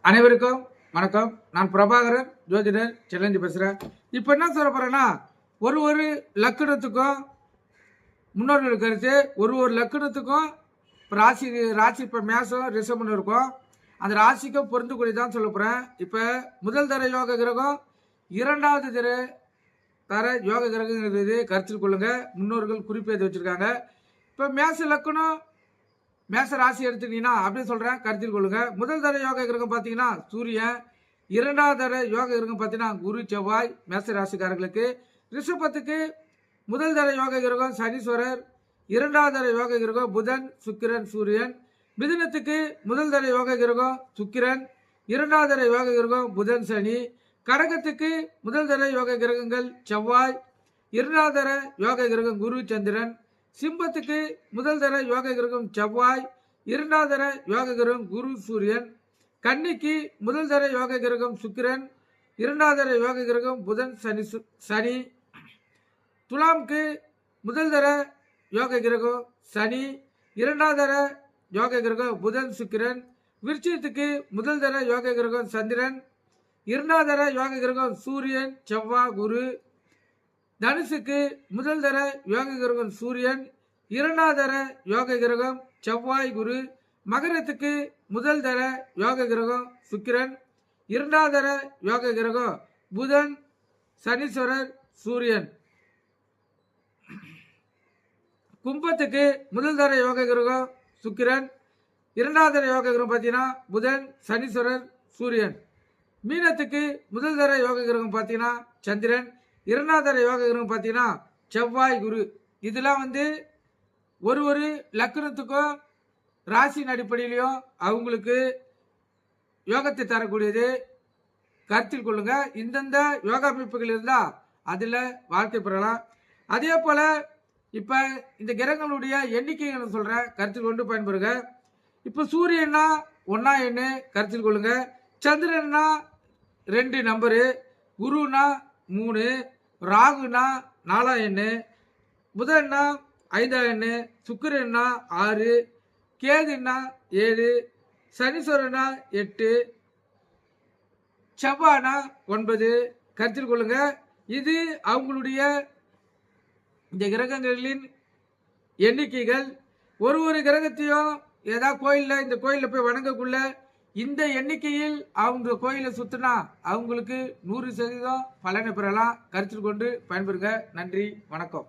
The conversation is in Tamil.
அனைவருக்கும் வணக்கம். நான் பிரபாகரன், ஜோதிடர், செல்லஞ்சி பேசுகிறேன். இப்போ என்ன சொல்ல போகிறேன்னா, ஒரு லக்கணத்துக்கும் முன்னோர்கள் கருத்து, ஒரு லக்கணத்துக்கும் ராசி இப்போ மேசம் ரிஷபம்னு இருக்கும். அந்த ராசிக்கும் பொருந்தக்கூடியதான் சொல்ல போகிறேன். இப்போ முதல் தர யோக கிரகம், இரண்டாவது தர யோக கிரகங்கிறது கருத்தில் கொள்ளுங்க. முன்னோர்கள் குறிப்பேது வச்சுருக்காங்க. இப்போ மேச லக்கணம் மேச ராசி எடுத்துட்டீங்கன்னா அப்படி சொல்கிறேன், கருத்தில் கொள்ளுங்க. முதல் தர யோக கிரகம் பார்த்தீங்கன்னா சூரியன், இரண்டாவது தர யோக கிரகம் பார்த்தீங்கன்னா குரு செவ்வாய் மேச ராசிக்காரர்களுக்கு. ரிஷபத்துக்கு முதல் தர யோக கிரகம் சனீஸ்வரர், இரண்டாவது தர யோக கிரகம் புதன் சுக்கிரன் சூரியன். மிதுனத்துக்கு முதல் தர யோக கிரகம் சுக்கிரன், இரண்டாவது தர யோக கிரகம் புதன் சனி. கடகத்துக்கு முதல் தர யோக கிரகங்கள் செவ்வாய், இரண்டாவது தர யோக கிரகம் குரு சந்திரன். சிம்பத்துக்கு முதல் தர யோக கிரகம் செவ்வாய், இரண்டாவது தர யோக கிரகம் குரு சூரியன். கன்னிக்கு முதல் தர யோக கிரகம் சுக்கிரன், இரண்டாவது தர யோக கிரகம் புதன் சனி. துலாம்க்கு முதல் தர யோக கிரகம் சனி, இரண்டாவது தர யோக கிரகம் புதன் சுக்கிரன். விருச்சிகத்துக்கு முதல் தர யோக கிரகம் சந்திரன், இரண்டாவது தர யோக கிரகம் சூரியன் செவ்வாய் குரு. தனுசுக்கு முதல் தர யோக கிரகம் சூரியன், இரண்டாவது தர யோக கிரகம் செவ்வாய் குரு. மகரத்துக்கு முதல் தர யோக கிரகம் சுக்கிரன், இரண்டாவது தர யோக கிரகம் புதன் சனீஸ்வரர் சூரியன். கும்பத்துக்கு முதல் தர யோக கிரகம் சுக்கிரன், இரண்டாவது தர யோக கிரகம் பார்த்தீங்கன்னா புதன் சனீஸ்வரர் சூரியன். மீனத்துக்கு முதல் தர யோக கிரகம் பார்த்தீங்கன்னா சந்திரன், இரண்டாவது தர யோக கிரகம் பார்த்தீங்கன்னா செவ்வாய் குரு. இதெல்லாம் ஒரு லக்கணத்துக்கும் ராசியின் அடிப்படையிலையும் அவங்களுக்கு யோகத்தை தரக்கூடியது. கருத்தில் கொள்ளுங்க. இந்தந்த யோகா அமைப்புகள் இருந்தால் அதில் வாழ்க்கை பெறலாம். அதே போல் இப்போ இந்த கிரகங்களுடைய எண்ணிக்கைகளை சொல்கிறேன், கருத்தில் கொண்டு பயன்பெறுங்க. இப்போ சூரியன்னா 1 எண்ணு கருத்தில் கொள்ளுங்க. சந்திரன்னா 2 நம்பரு, குருனா 3, ராகுனா 4 எண்ணு, புதன்னா 5 எண்ணு, சுக்கிரன்னா 6, கேதுன்னா 7, சனீஸ்வரனா 8, செவ்வானா 9 கருத்தில் கொள்ளுங்க. இது அவங்களுடைய இந்த கிரகங்களின் எண்ணிக்கைகள். ஒரு கிரகத்தையும் ஏதாவது கோயிலில் இந்த கோயிலில் போய் வணங்கக்குள்ள இந்த எண்ணிக்கையில் அவங்க கோயிலை சுற்றினா அவங்களுக்கு 100% பலனை பெறலாம். கருத்தில் கொண்டு பயன்பெறுங்க. நன்றி, வணக்கம்.